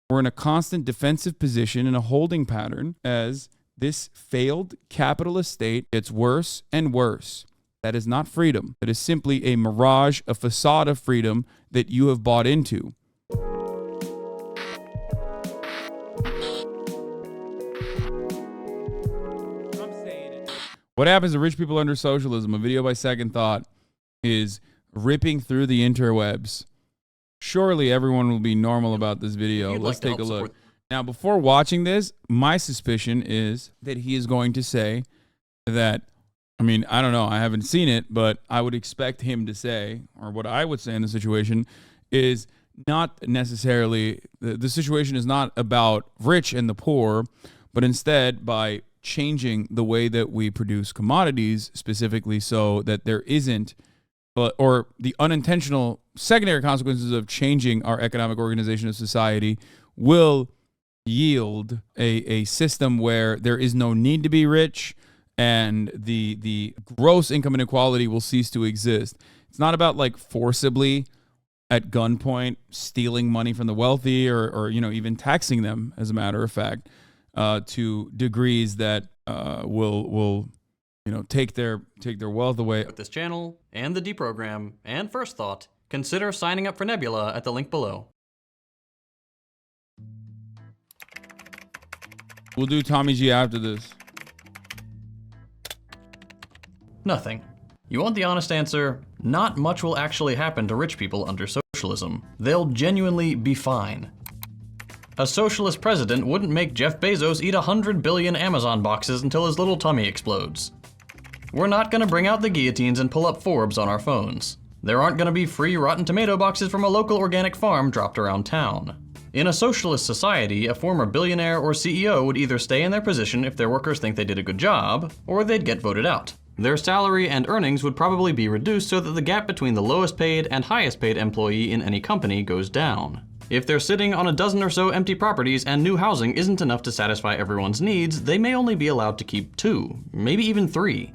We're in a constant defensive position in a holding pattern as this failed capitalist state gets worse and worse. That is not freedom. That is simply a mirage, a facade of freedom that you have bought into. What happens to rich people under socialism? A video by Second Thought is ripping through the interwebs. Surely everyone will be normal about this video. Let's take a look. Now, before watching this, my suspicion is that he is going to say that, I mean, I don't know, I haven't seen it, but I would expect him to say, or what I would say in the situation is not necessarily, the situation is not about rich and the poor, but instead by changing the way that we produce commodities, specifically so that there isn't, or the unintentional secondary consequences of changing our economic organization of society will yield a system where there is no need to be rich and the gross income inequality will cease to exist. It's not about like forcibly at gunpoint stealing money from the wealthy or you know, even taxing them, as a matter of fact, to degrees that will you know, take their wealth away. With this channel and the deprogram and First Thought, consider signing up for Nebula at the link below. We'll do Tommy G after this. Nothing. You want the honest answer? Not much will actually happen to rich people under socialism. They'll genuinely be fine. A socialist president wouldn't make Jeff Bezos eat 100 billion Amazon boxes until his little tummy explodes. We're not gonna bring out the guillotines and pull up Forbes on our phones. There aren't gonna be free Rotten Tomato boxes from a local organic farm dropped around town. In a socialist society, a former billionaire or CEO would either stay in their position if their workers think they did a good job, or they'd get voted out. Their salary and earnings would probably be reduced so that the gap between the lowest paid and highest paid employee in any company goes down. If they're sitting on a dozen or so empty properties and new housing isn't enough to satisfy everyone's needs, they may only be allowed to keep 2, maybe even 3.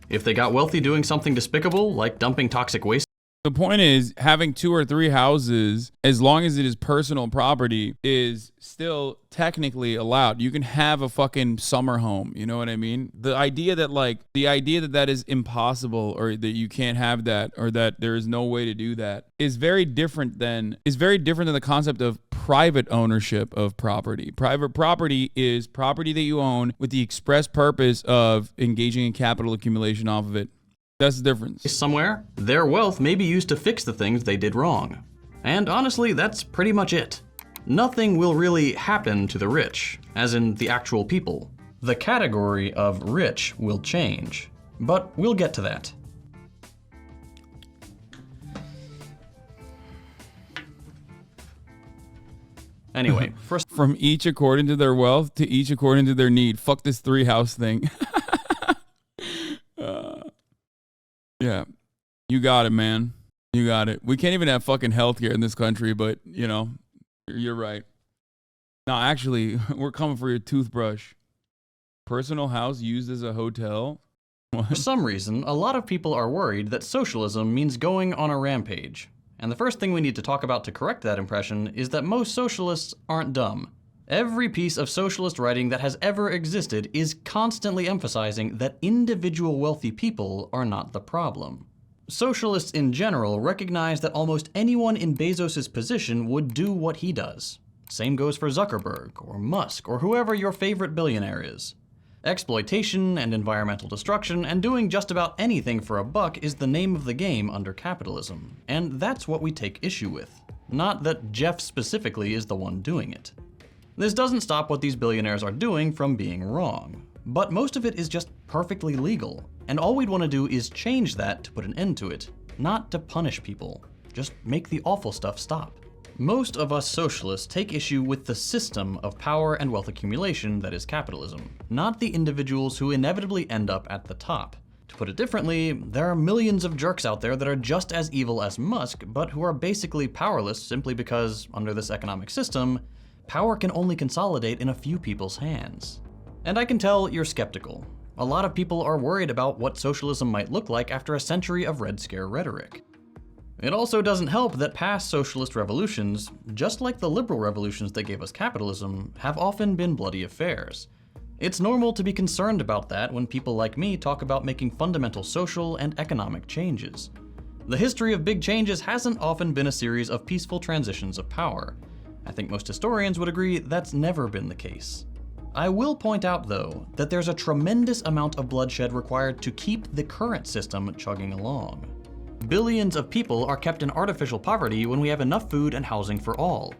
If they got wealthy doing something despicable, like dumping toxic waste. The point is, having 2 or 3 houses, as long as it is personal property, is still technically allowed. You can have a fucking summer home, you know what I mean? The idea that that is impossible, or that you can't have that, or that there is no way to do that, is very different than the concept of private ownership of property. Private property is property that you own with the express purpose of engaging in capital accumulation off of it. That's the difference. Somewhere, their wealth may be used to fix the things they did wrong. And honestly, that's pretty much it. Nothing will really happen to the rich, as in the actual people. The category of rich will change, but we'll get to that. Anyway, first, from each according to their wealth to each according to their need. Fuck this 3-house thing. Yeah, you got it, man. You got it. We can't even have fucking healthcare in this country, but, you know, you're right. No, actually, we're coming for your toothbrush. Personal house used as a hotel? What? For some reason, a lot of people are worried that socialism means going on a rampage. And the first thing we need to talk about to correct that impression is that most socialists aren't dumb. Every piece of socialist writing that has ever existed is constantly emphasizing that individual wealthy people are not the problem. Socialists in general recognize that almost anyone in Bezos' position would do what he does. Same goes for Zuckerberg, or Musk, or whoever your favorite billionaire is. Exploitation and environmental destruction and doing just about anything for a buck is the name of the game under capitalism. And that's what we take issue with. Not that Jeff specifically is the one doing it. This doesn't stop what these billionaires are doing from being wrong, but most of it is just perfectly legal, and all we'd want to do is change that to put an end to it, not to punish people. Just make the awful stuff stop. Most of us socialists take issue with the system of power and wealth accumulation that is capitalism, not the individuals who inevitably end up at the top. To put it differently, there are millions of jerks out there that are just as evil as Musk, but who are basically powerless simply because, under this economic system, power can only consolidate in a few people's hands. And I can tell you're skeptical. A lot of people are worried about what socialism might look like after a century of Red Scare rhetoric. It also doesn't help that past socialist revolutions, just like the liberal revolutions that gave us capitalism, have often been bloody affairs. It's normal to be concerned about that when people like me talk about making fundamental social and economic changes. The history of big changes hasn't often been a series of peaceful transitions of power. I think most historians would agree that's never been the case. I will point out, though, that there's a tremendous amount of bloodshed required to keep the current system chugging along. Billions of people are kept in artificial poverty when we have enough food and housing for all.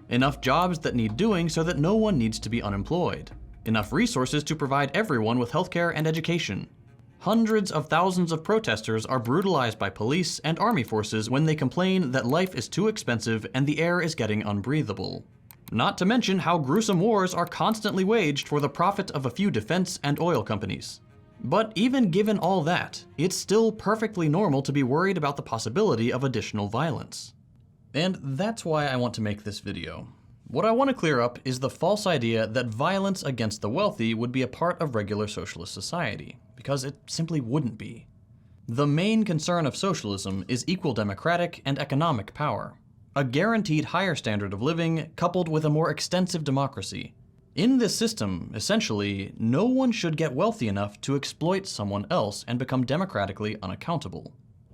Enough jobs that need doing so that no one needs to be unemployed. Enough resources to provide everyone with healthcare and education. Hundreds of thousands of protesters are brutalized by police and army forces when they complain that life is too expensive and the air is getting unbreathable. Not to mention how gruesome wars are constantly waged for the profit of a few defense and oil companies. But even given all that, it's still perfectly normal to be worried about the possibility of additional violence. And that's why I want to make this video. What I want to clear up is the false idea that violence against the wealthy would be a part of regular socialist society, because it simply wouldn't be. The main concern of socialism is equal democratic and economic power, a guaranteed higher standard of living coupled with a more extensive democracy. In this system, essentially, no one should get wealthy enough to exploit someone else and become democratically unaccountable.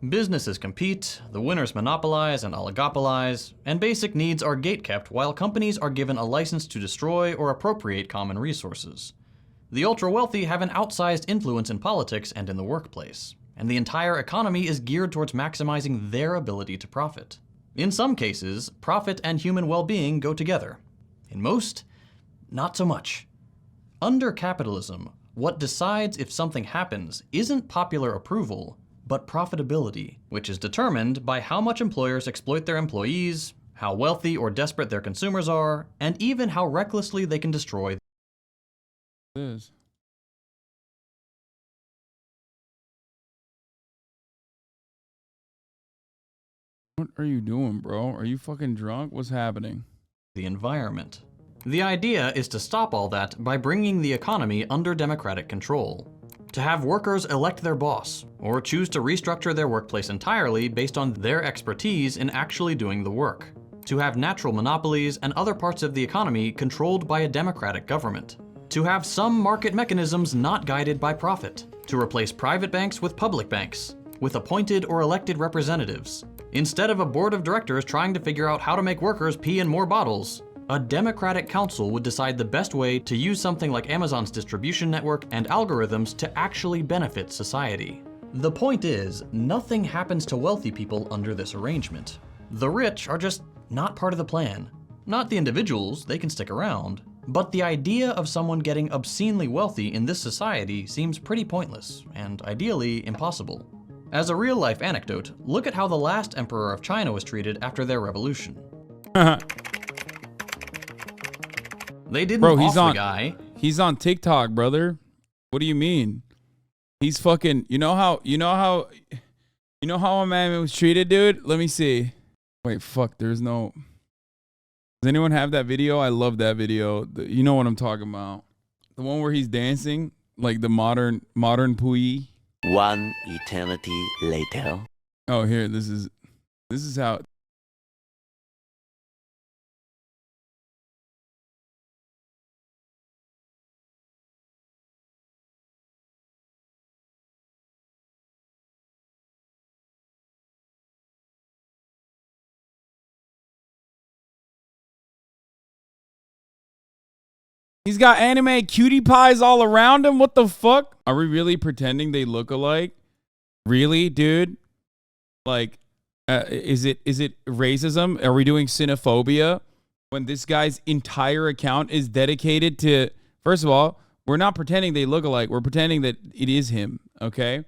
Businesses compete, the winners monopolize and oligopolize, and basic needs are gatekept while companies are given a license to destroy or appropriate common resources. The ultra-wealthy have an outsized influence in politics and in the workplace, and the entire economy is geared towards maximizing their ability to profit. In some cases, profit and human well-being go together. In most, not so much. Under capitalism, what decides if something happens isn't popular approval, but profitability, which is determined by how much employers exploit their employees, how wealthy or desperate their consumers are, and even how recklessly they can destroy. What are you doing, bro? Are you fucking drunk? What's happening? The environment. The idea is to stop all that by bringing the economy under democratic control. To have workers elect their boss, or choose to restructure their workplace entirely based on their expertise in actually doing the work. To have natural monopolies and other parts of the economy controlled by a democratic government. To have some market mechanisms not guided by profit. To replace private banks with public banks, with appointed or elected representatives. Instead of a board of directors trying to figure out how to make workers pee in more bottles, a democratic council would decide the best way to use something like Amazon's distribution network and algorithms to actually benefit society. The point is, nothing happens to wealthy people under this arrangement. The rich are just not part of the plan. Not the individuals, they can stick around, but the idea of someone getting obscenely wealthy in this society seems pretty pointless, and ideally impossible. As a real-life anecdote, look at how the last emperor of China was treated after their revolution. They didn't off the guy. He's on TikTok, brother. What do you mean? He's fucking. You know how a man was treated, dude. Let me see. Wait, fuck. There's no. Does anyone have that video? I love that video. You know what I'm talking about? The one where he's dancing, like the modern Puyi. One eternity later. Oh, here. This is how. He's got anime cutie pies all around him. What the fuck? Are we really pretending they look alike? Really, dude? Like, is it racism? Are we doing xenophobia when this guy's entire account is dedicated to? First of all, we're not pretending they look alike. We're pretending that it is him. Okay,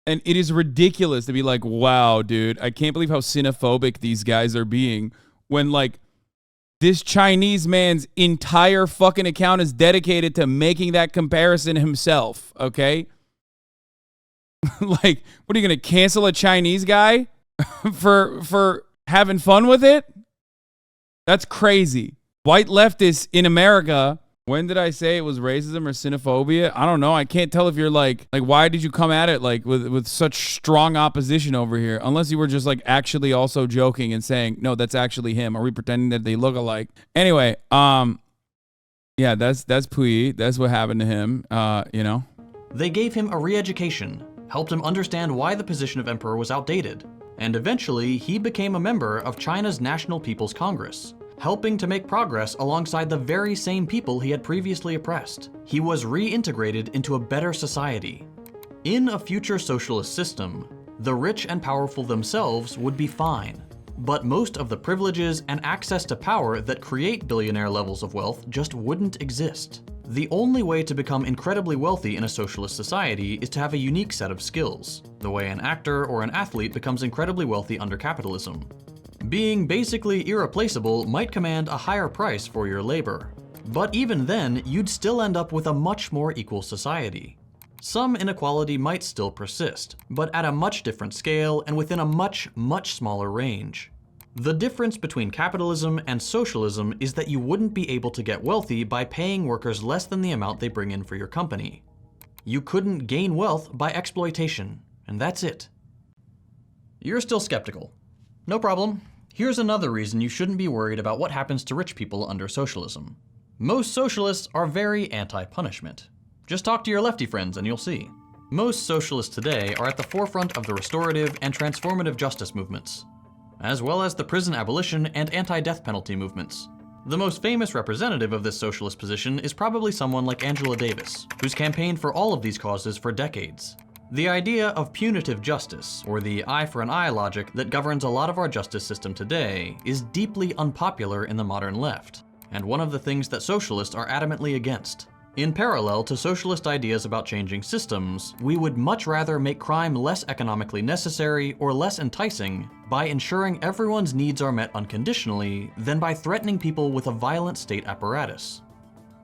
and it is ridiculous to be like, wow, dude, I can't believe how xenophobic these guys are being when like. This Chinese man's entire fucking account is dedicated to making that comparison himself, okay? Like, what are you going to cancel a Chinese guy for having fun with it? That's crazy. White leftists in America, When did I say it was racism or xenophobia? I don't know. I can't tell if you're like why did you come at it like with such strong opposition over here? Unless you were just like actually also joking and saying, no, that's actually him. Are we pretending that they look alike? Anyway, yeah, that's Puyi. That's what happened to him, you know. They gave him a re-education, helped him understand why the position of emperor was outdated, and eventually he became a member of China's National People's Congress, helping to make progress alongside the very same people he had previously oppressed. He was reintegrated into a better society. In a future socialist system, the rich and powerful themselves would be fine, but most of the privileges and access to power that create billionaire levels of wealth just wouldn't exist. The only way to become incredibly wealthy in a socialist society is to have a unique set of skills, the way an actor or an athlete becomes incredibly wealthy under capitalism. Being basically irreplaceable might command a higher price for your labor, but even then, you'd still end up with a much more equal society. Some inequality might still persist, but at a much different scale and within a much, much smaller range. The difference between capitalism and socialism is that you wouldn't be able to get wealthy by paying workers less than the amount they bring in for your company. You couldn't gain wealth by exploitation, and that's it. You're still skeptical. No problem. Here's another reason you shouldn't be worried about what happens to rich people under socialism. Most socialists are very anti-punishment. Just talk to your lefty friends and you'll see. Most socialists today are at the forefront of the restorative and transformative justice movements, as well as the prison abolition and anti-death penalty movements. The most famous representative of this socialist position is probably someone like Angela Davis, who's campaigned for all of these causes for decades. The idea of punitive justice, or the eye for an eye logic that governs a lot of our justice system today, is deeply unpopular in the modern left, and one of the things that socialists are adamantly against. In parallel to socialist ideas about changing systems, we would much rather make crime less economically necessary or less enticing by ensuring everyone's needs are met unconditionally than by threatening people with a violent state apparatus.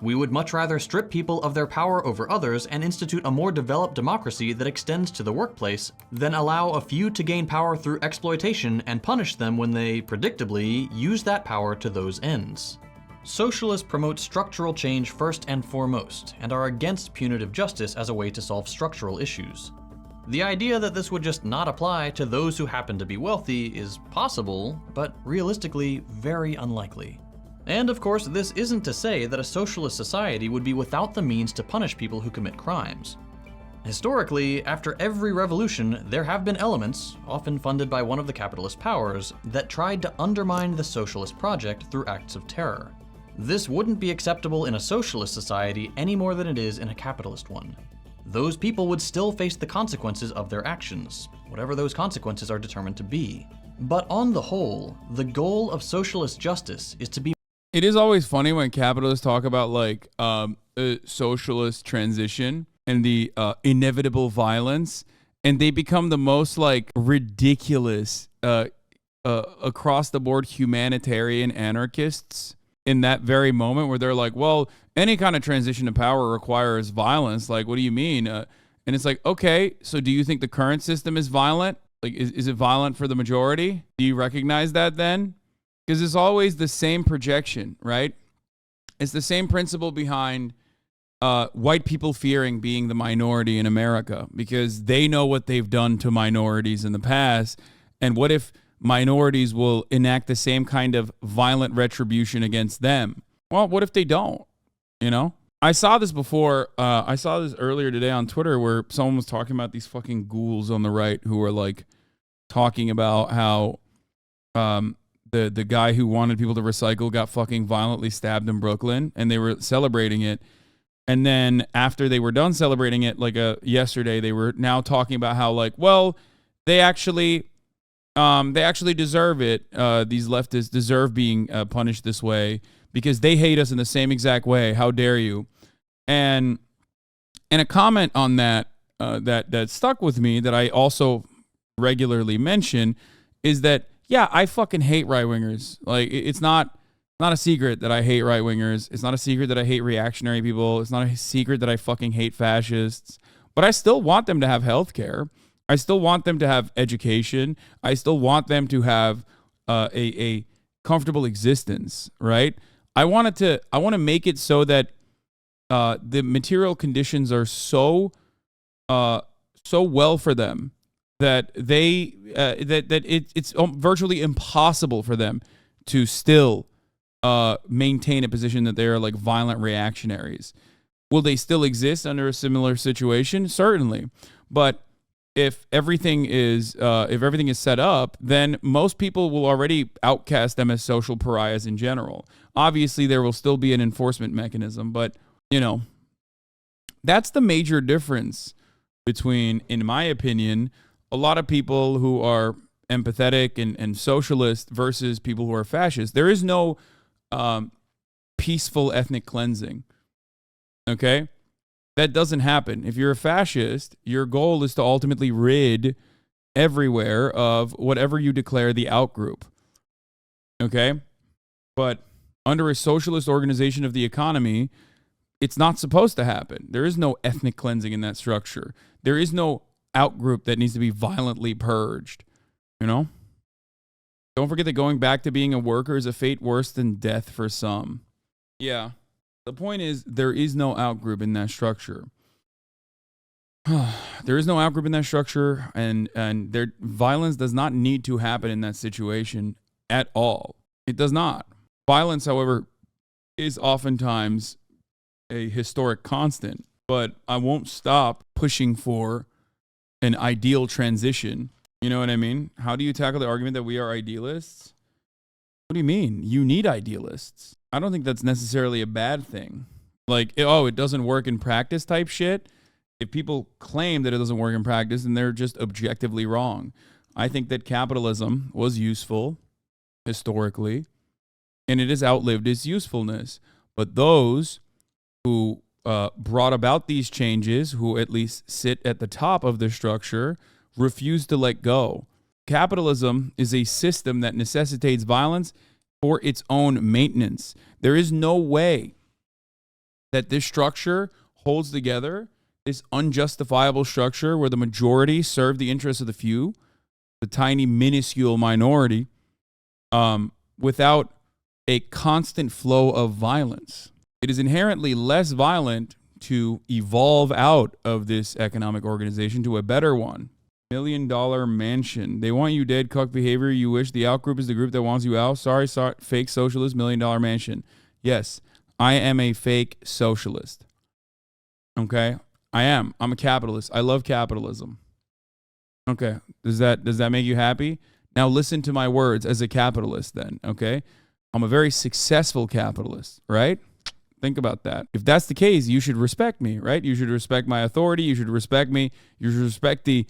We would much rather strip people of their power over others and institute a more developed democracy that extends to the workplace than allow a few to gain power through exploitation and punish them when they, predictably, use that power to those ends. Socialists promote structural change first and foremost, and are against punitive justice as a way to solve structural issues. The idea that this would just not apply to those who happen to be wealthy is possible, but realistically very unlikely. And of course, this isn't to say that a socialist society would be without the means to punish people who commit crimes. Historically, after every revolution, there have been elements, often funded by one of the capitalist powers, that tried to undermine the socialist project through acts of terror. This wouldn't be acceptable in a socialist society any more than it is in a capitalist one. Those people would still face the consequences of their actions, whatever those consequences are determined to be. But on the whole, the goal of socialist justice is to be. It is always funny when capitalists talk about like socialist transition and the inevitable violence, and they become the most like ridiculous across the board humanitarian anarchists in that very moment where they're like, well, any kind of transition to power requires violence. Like, what do you mean? And it's like, okay, so do you think the current system is violent? Like, is it violent for the majority? Do you recognize that then? Because it's always the same projection, right? It's the same principle behind white people fearing being the minority in America because they know what they've done to minorities in the past. And what if minorities will enact the same kind of violent retribution against them? Well, what if they don't? You know? I saw this before. I saw this earlier today on Twitter where someone was talking about these fucking ghouls on the right who were like talking about how the guy who wanted people to recycle got fucking violently stabbed in Brooklyn, and they were celebrating it. And then after they were done celebrating it, like yesterday, they were now talking about how like, well, they actually deserve it. These leftists deserve being punished this way because they hate us in the same exact way. How dare you? And a comment on that that stuck with me that I also regularly mention is that, yeah, I fucking hate right-wingers. Like, it's not a secret that I hate right-wingers. It's not a secret that I hate reactionary people. It's not a secret that I fucking hate fascists. But I still want them to have health care. I still want them to have education. I still want them to have a comfortable existence, right? I want to make it so that the material conditions are so well for them that it's virtually impossible for them to still maintain a position that they are like violent reactionaries. Will they still exist under a similar situation? Certainly, but if everything is set up, then most people will already outcast them as social pariahs in general. Obviously, there will still be an enforcement mechanism, but that's the major difference between, in my opinion, a lot of people who are empathetic and socialist versus people who are fascist. There is no peaceful ethnic cleansing. Okay? That doesn't happen. If you're a fascist, your goal is to ultimately rid everywhere of whatever you declare the outgroup. Okay? But under a socialist organization of the economy, it's not supposed to happen. There is no ethnic cleansing in that structure. There is no outgroup that needs to be violently purged. Don't forget that going back to being a worker is a fate worse than death for some. Yeah. The point is, there is no outgroup in that structure. There is no outgroup in that structure, and violence does not need to happen in that situation at all. It does not. Violence, however, is oftentimes a historic constant, but I won't stop pushing for an ideal transition. You know what I mean? How do you tackle the argument that we are idealists? What do you mean? You need idealists. I don't think that's necessarily a bad thing. Like, it doesn't work in practice type shit. If people claim that it doesn't work in practice, then they're just objectively wrong. I think that capitalism was useful historically, and it has outlived its usefulness. But those who brought about these changes, who at least sit at the top of the structure, refuse to let go. Capitalism is a system that necessitates violence for its own maintenance. There is no way that this structure holds together, this unjustifiable structure where the majority serve the interests of the few, the tiny, minuscule minority, without a constant flow of violence. It is inherently less violent to evolve out of this economic organization to a better one. $1 million mansion. They want you dead, cuck behavior. You wish the outgroup is the group that wants you out. Sorry, fake socialist, $1 million mansion. Yes, I am a fake socialist. Okay? I am. I'm a capitalist. I love capitalism. Okay. Does that make you happy? Now listen to my words as a capitalist then, okay? I'm a very successful capitalist, right? Think about that. If that's the case, you should respect me, right? You should respect my authority. You should respect me. You should respect the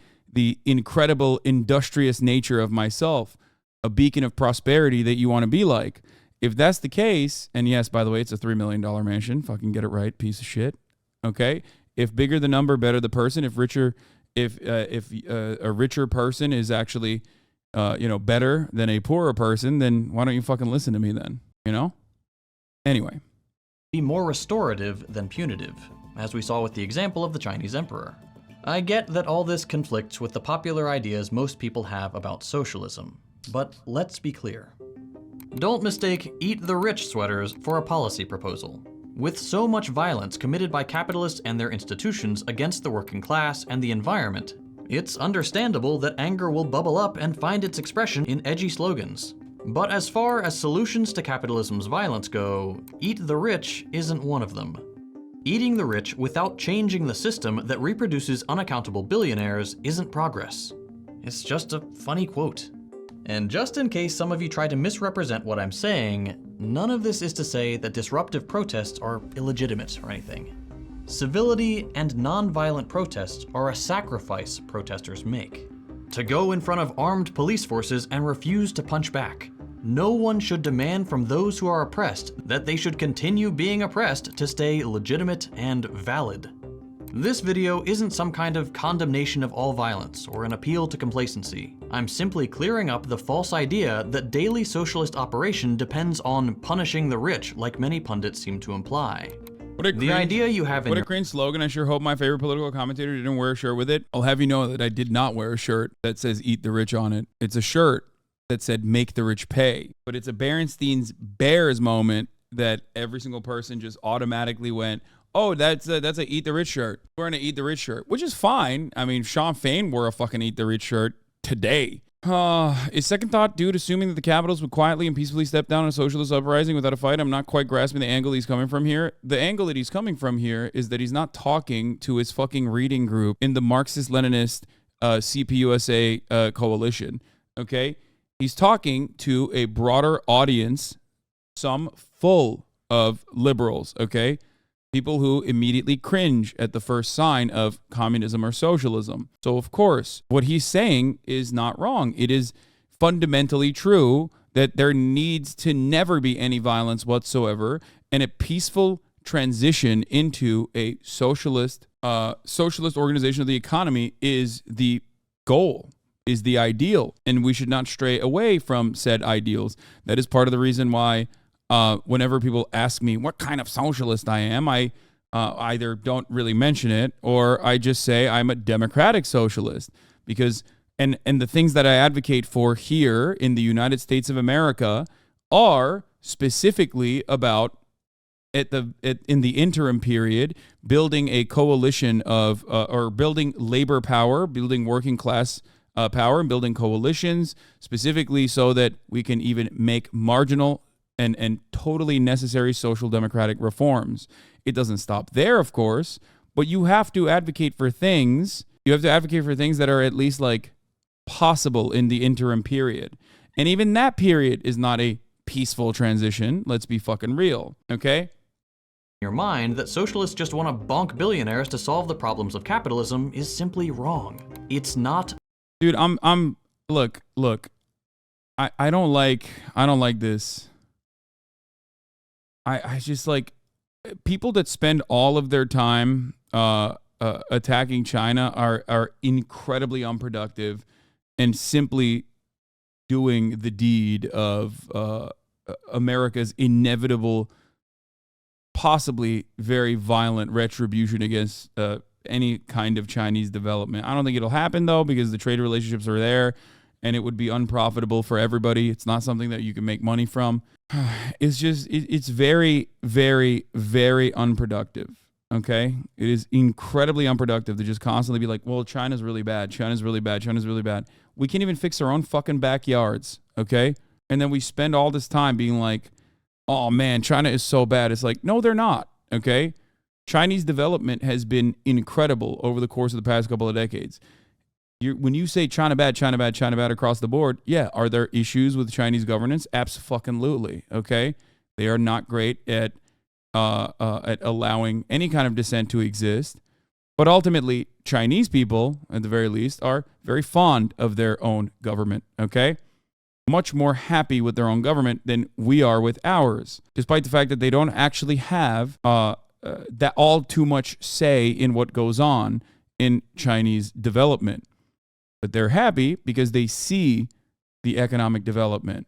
incredible industrious nature of myself, a beacon of prosperity that you want to be like. If that's the case, and yes, by the way, it's a $3 million mansion. Fucking get it right, piece of shit. Okay? If bigger the number, better the person. If a richer person is actually, better than a poorer person, then why don't you fucking listen to me then? Anyway. Be more restorative than punitive, as we saw with the example of the Chinese emperor. I get that all this conflicts with the popular ideas most people have about socialism, but let's be clear. Don't mistake eat the rich sweaters for a policy proposal. With so much violence committed by capitalists and their institutions against the working class and the environment, it's understandable that anger will bubble up and find its expression in edgy slogans. But as far as solutions to capitalism's violence go, eat the rich isn't one of them. Eating the rich without changing the system that reproduces unaccountable billionaires isn't progress. It's just a funny quote. And just in case some of you try to misrepresent what I'm saying, none of this is to say that disruptive protests are illegitimate or anything. Civility and non-violent protests are a sacrifice protesters make. To go in front of armed police forces and refuse to punch back. No one should demand from those who are oppressed that they should continue being oppressed to stay legitimate and valid. This video isn't some kind of condemnation of all violence or an appeal to complacency. I'm simply clearing up the false idea that daily socialist operation depends on punishing the rich, like many pundits seem to imply. What a cringe slogan. I sure hope my favorite political commentator didn't wear a shirt with it. I'll have you know that I did not wear a shirt that says eat the rich on it. It's a shirt that said make the rich pay. But it's a Berenstein's Bears moment that every single person just automatically went, oh, that's a Eat the Rich shirt. Wearing an Eat the Rich shirt, which is fine. I mean, Sean Fain wore a fucking Eat the Rich shirt today. Is second thought dude assuming that the capitalists would quietly and peacefully step down on a socialist uprising without a fight? I'm not quite grasping the angle he's coming from here. The angle that he's coming from here is that he's not talking to his fucking reading group in the Marxist-Leninist CPUSA coalition, okay? He's talking to a broader audience, some full of liberals, okay? People who immediately cringe at the first sign of communism or socialism. So, of course, what he's saying is not wrong. It is fundamentally true that there needs to never be any violence whatsoever, and a peaceful transition into a socialist organization of the economy is the goal, is the ideal, and we should not stray away from said ideals. That is part of the reason why whenever people ask me what kind of socialist I am, I either don't really mention it or I just say I'm a democratic socialist, because and the things that I advocate for here in the United States of America are specifically about in the interim period building a coalition of or building labor power, building working class power, and building coalitions specifically so that we can even make marginal and totally necessary social democratic reforms. It doesn't stop there, of course, but you have to advocate for things. You have to advocate for things that are at least like possible in the interim period. And even that period is not a peaceful transition. Let's be fucking real, okay? Your mind that socialists just want to bonk billionaires to solve the problems of capitalism is simply wrong. It's not. Dude, look. I don't like this. I just like people that spend all of their time attacking China are incredibly unproductive and simply doing the deed of America's inevitable, possibly very violent retribution against any kind of Chinese development. I don't think it'll happen, though, because the trade relationships are there and it would be unprofitable for everybody. It's not something that you can make money from. It's just, it's very, very, very unproductive, okay? It is incredibly unproductive to just constantly be like, well, China's really bad, China's really bad, China's really bad. We can't even fix our own fucking backyards, okay? And then we spend all this time being like, oh man, China is so bad. It's like, no, they're not, okay? Chinese development has been incredible over the course of the past couple of decades. When you say China bad, China bad, China bad across the board, yeah, are there issues with Chinese governance? Abso-fucking-lutely, okay? They are not great at allowing any kind of dissent to exist. But ultimately, Chinese people, at the very least, are very fond of their own government, okay? Much more happy with their own government than we are with ours, despite the fact that they don't actually have that all too much say in what goes on in Chinese development. But they're happy because they see the economic development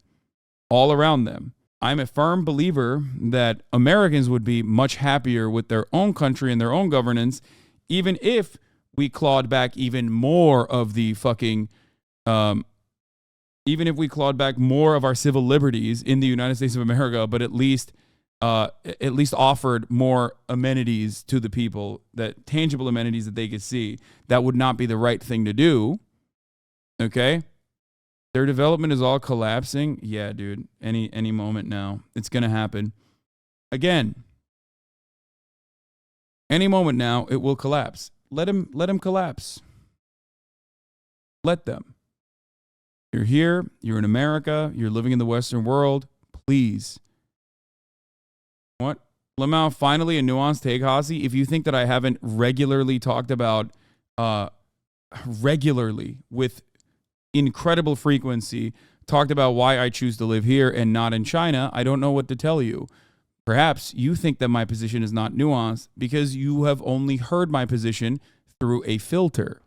all around them. I'm a firm believer that Americans would be much happier with their own country and their own governance, even if we clawed back even more of the fucking, even if we clawed back more of our civil liberties in the United States of America, but at least offered more amenities to the people, that tangible amenities that they could see. That would not be the right thing to do. Okay? Their development is all collapsing. Yeah, dude. Any moment now. It's going to happen. Again, any moment now, it will collapse. Let them collapse. Let them. You're here. You're in America. You're living in the Western world. Please. What? Lamau, finally a nuanced take, Hasi. If you think that I haven't regularly talked about, regularly with incredible frequency, talked about why I choose to live here and not in China, I don't know what to tell you. Perhaps you think that my position is not nuanced because you have only heard my position through a filter.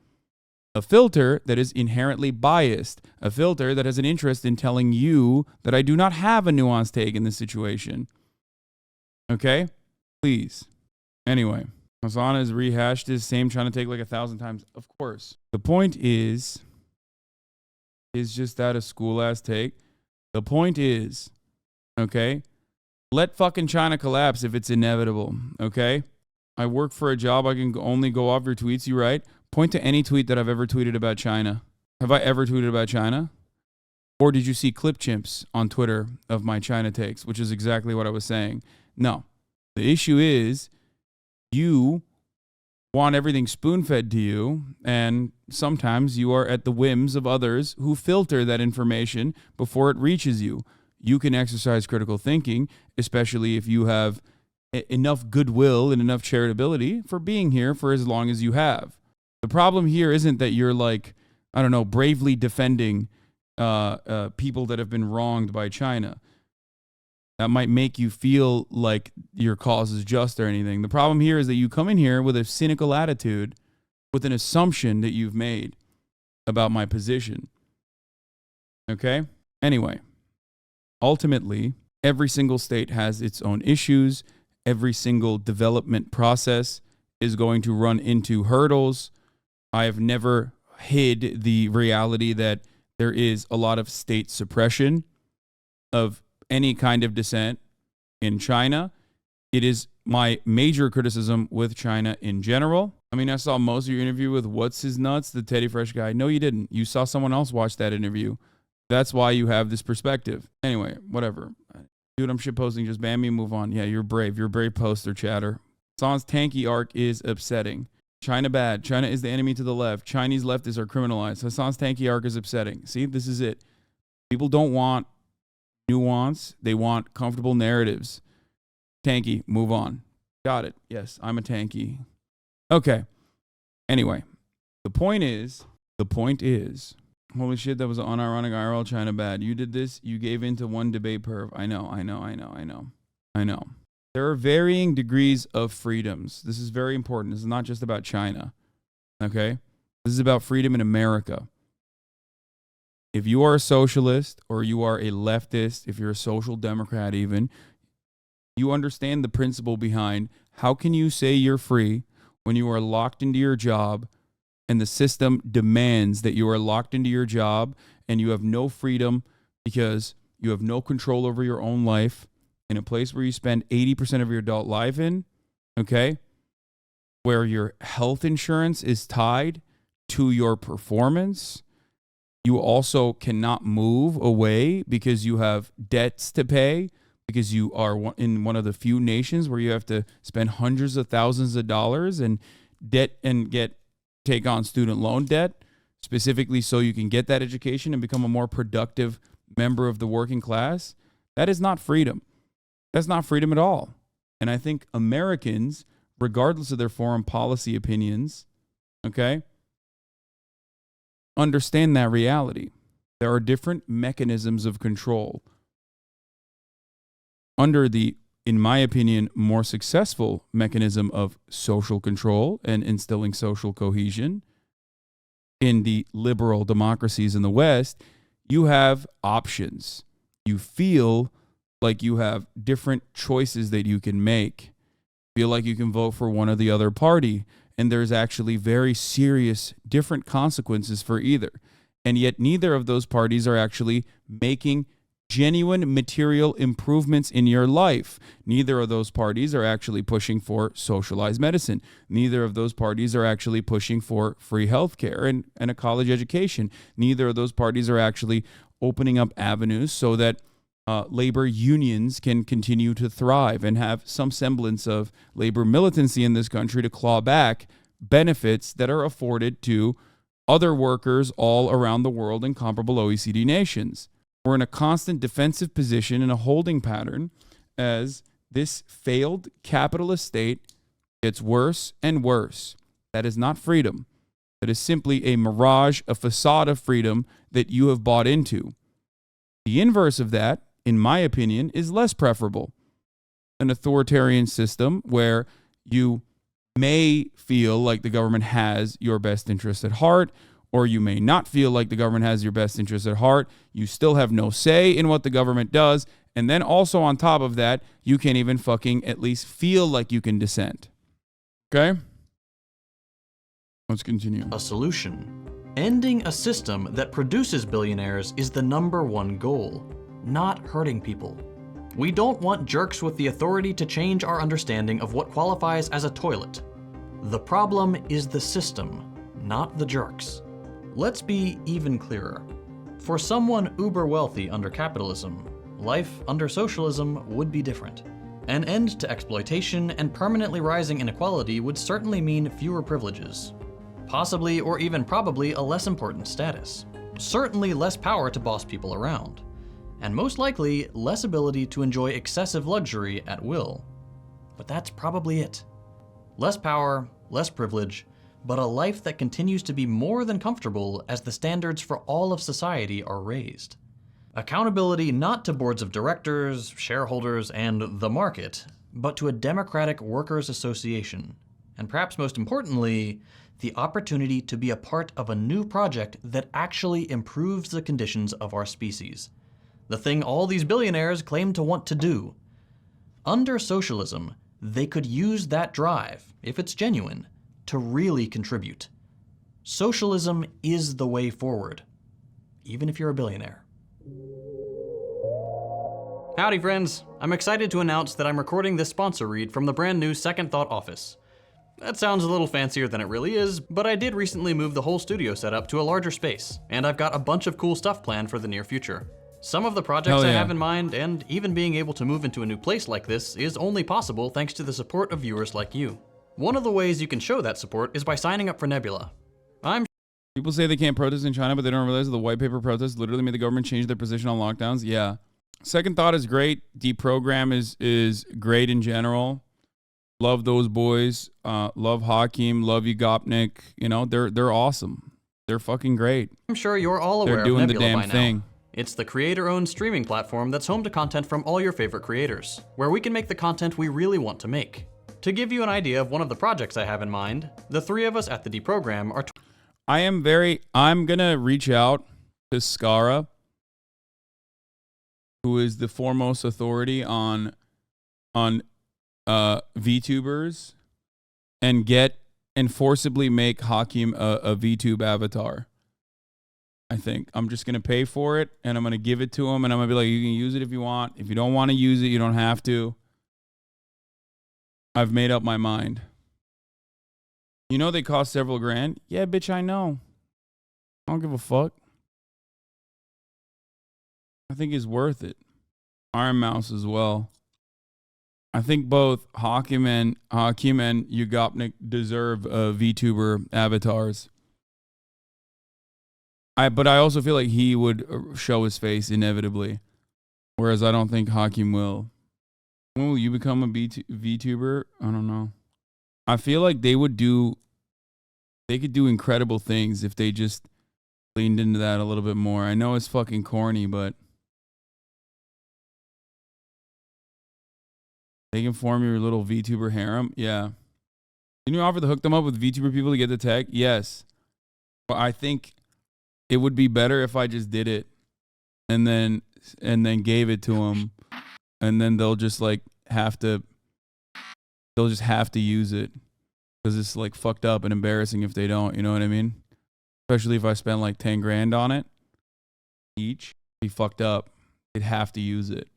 A filter that is inherently biased. A filter that has an interest in telling you that I do not have a nuanced take in this situation. Okay? Please. Anyway, Hasan has rehashed his same trying to take like 1,000 times. Of course. The point is just that a school-ass take? The point is, okay, let fucking China collapse if it's inevitable, okay? I work for a job. I can only go off your tweets. You right? Point to any tweet that I've ever tweeted about China. Have I ever tweeted about China? Or did you see clip chimps on Twitter of my China takes, which is exactly what I was saying? No. The issue is you want everything spoon-fed to you, and sometimes you are at the whims of others who filter that information before it reaches you. You can exercise critical thinking, especially if you have enough goodwill and enough charitability for being here for as long as you have. The problem here isn't that you're like, I don't know, bravely defending people that have been wronged by China. That might make you feel like your cause is just or anything. The problem here is that you come in here with a cynical attitude, with an assumption that you've made about my position. Okay? Anyway, ultimately, every single state has its own issues. Every single development process is going to run into hurdles. I have never hid the reality that there is a lot of state suppression of any kind of dissent in China. It is my major criticism with China in general. I mean, I saw most of your interview with What's His Nuts, the Teddy Fresh guy. No, you didn't. You saw someone else watch that interview. That's why you have this perspective. Anyway, whatever. Dude, I'm shitposting. Just ban me and move on. Yeah, you're brave. You're a brave poster, chatter. Hasan's tanky arc is upsetting. China bad. China is the enemy to the left. Chinese leftists are criminalized. Hasan's tanky arc is upsetting. See, this is it. People don't want nuance. They want comfortable narratives. Tanky, move on. Got it. Yes, I'm a tanky. Okay. Anyway, the point is, holy shit, that was unironic IRL China bad. You did this. You gave into one debate perv. I know. There are varying degrees of freedoms. This is very important. This is not just about China. Okay? This is about freedom in America. If you are a socialist or you are a leftist, if you're a social democrat even, you understand the principle behind how can you say you're free when you are locked into your job and the system demands that you are locked into your job and you have no freedom because you have no control over your own life in a place where you spend 80% of your adult life in, okay, where your health insurance is tied to your performance. You also cannot move away because you have debts to pay, because you are in one of the few nations where you have to spend hundreds of thousands of dollars and debt and take on student loan debt, specifically so you can get that education and become a more productive member of the working class. That is not freedom. That's not freedom at all. And I think Americans, regardless of their foreign policy opinions, okay, understand that reality. There are different mechanisms of control. Under the, in my opinion, more successful mechanism of social control and instilling social cohesion in the liberal democracies in the West, you have options. You feel like you have different choices that you can make. Feel like you can vote for one or the other party, and there's actually very serious different consequences for either. And yet neither of those parties are actually making genuine material improvements in your life. Neither of those parties are actually pushing for socialized medicine. Neither of those parties are actually pushing for free healthcare and a college education. Neither of those parties are actually opening up avenues so that labor unions can continue to thrive and have some semblance of labor militancy in this country to claw back benefits that are afforded to other workers all around the world in comparable OECD nations. We're in a constant defensive position and a holding pattern as this failed capitalist state gets worse and worse. That is not freedom. That is simply a mirage, a facade of freedom that you have bought into. The inverse of that, in my opinion, is less preferable. An authoritarian system where you may feel like the government has your best interest at heart, or you may not feel like the government has your best interest at heart. You still have no say in what the government does. And then also on top of that, you can't even fucking at least feel like you can dissent. Okay? Let's continue. A solution. Ending a system that produces billionaires is the #1 goal, not hurting people. We don't want jerks with the authority to change our understanding of what qualifies as a toilet. The problem is the system, not the jerks. Let's be even clearer. For someone uber wealthy under capitalism, life under socialism would be different. An end to exploitation and permanently rising inequality would certainly mean fewer privileges. Possibly or even probably a less important status. Certainly less power to boss people around. And most likely, less ability to enjoy excessive luxury at will. But that's probably it. Less power, less privilege, but a life that continues to be more than comfortable as the standards for all of society are raised. Accountability not to boards of directors, shareholders, and the market, but to a democratic workers' association. And perhaps most importantly, the opportunity to be a part of a new project that actually improves the conditions of our species. The thing all these billionaires claim to want to do. Under socialism, they could use that drive, if it's genuine, to really contribute. Socialism is the way forward, even if you're a billionaire. Howdy friends, I'm excited to announce that I'm recording this sponsor read from the brand new Second Thought office. That sounds a little fancier than it really is, but I did recently move the whole studio setup to a larger space, and I've got a bunch of cool stuff planned for the near future. Some of the projects I have in mind, and even being able to move into a new place like this, is only possible thanks to the support of viewers like you. One of the ways you can show that support is by signing up for Nebula. People say they can't protest in China, but they don't realize that the white paper protest literally made the government change their position on lockdowns. Yeah. Second Thought is great. Deprogram is great in general. Love those boys. Love Hakim. Love you, Gopnik. You know, they're awesome. They're fucking great. I'm sure you're all aware they're doing of Nebula the damn by now. thing. It's the creator-owned streaming platform that's home to content from all your favorite creators, where we can make the content we really want to make. To give you an idea of one of the projects I have in mind, the three of us at the Deprogram are I'm gonna reach out to Skara, who is the foremost authority on VTubers, and forcibly make Hakim a VTube avatar. I think I'm just gonna pay for it, and I'm gonna give it to him, and I'm gonna be like, you can use it if you want. If you don't want to use it, you don't have to. I've made up my mind. You know they cost several grand? Yeah, bitch, I know. I don't give a fuck. I think it's worth it. Iron Mouse as well. I think both Hakim and Ugopnik deserve VTuber avatars. But I also feel like he would show his face inevitably, whereas I don't think Hakim will. When will you become a VTuber? I don't know. I feel like they could do incredible things if they just leaned into that a little bit more. I know it's fucking corny, but they can form your little VTuber harem. Yeah. Didn't you offer to hook them up with VTuber people to get the tech? Yes. But I think it would be better if I just did it and then gave it to them, and then they'll just have to use it because it's like fucked up and embarrassing if they don't. You know what I mean? Especially if I spend like 10 grand on it each, be fucked up. They'd have to use it.